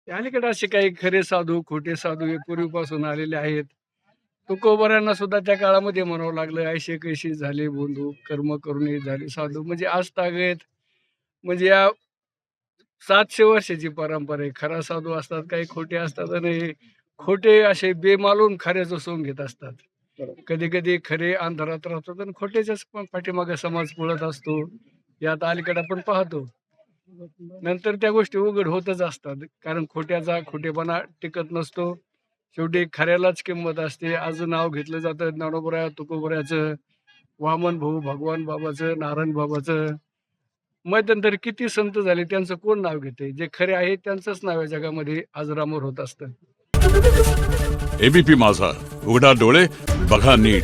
अलीकडे असे काही खरे साधू, खोटे साधू हे पूर्वीपासून आलेले आहेत. तुकोबाऱ्यांना सुद्धा त्या काळामध्ये म्हणावं लागलं, "ऐसे कैसे झाले बंधू, कर्म करून झाले साधू." म्हणजे आजतागत म्हणजे या 700 वर्षाची परंपरा आहे. खरा साधू असतात, काही खोटे असतात आणि खोटे असे बेमालूम खऱ्याचं सोंग घेत असतात. कधी-कधी खरे अंधारात राहतात आणि खोट्याच्याच पण पाठीमागे समाज पळत असतो. यात अलीकडे आपण पाहतो. नंतर त्या गोष्टी उघड होतच असतात. कारण खोट्याचा खोटेपणा टिकत नसतो. शेवटी खऱ्यालाच किंमत असते. आज नाव घेतलं जातं ज्ञानोबा तुकोबऱ्याचं, वामन भाऊ, भगवान बाबाचं, नारायण बाबाचं. मध्यंतरी किती संत झाले त्यांचं कोण नाव घेतंय? जे खरे आहेत त्यांचंच नाव या जगामध्ये अजरामर होत असतं. एबीपी माझा, उघडा डोळे बघा नीट.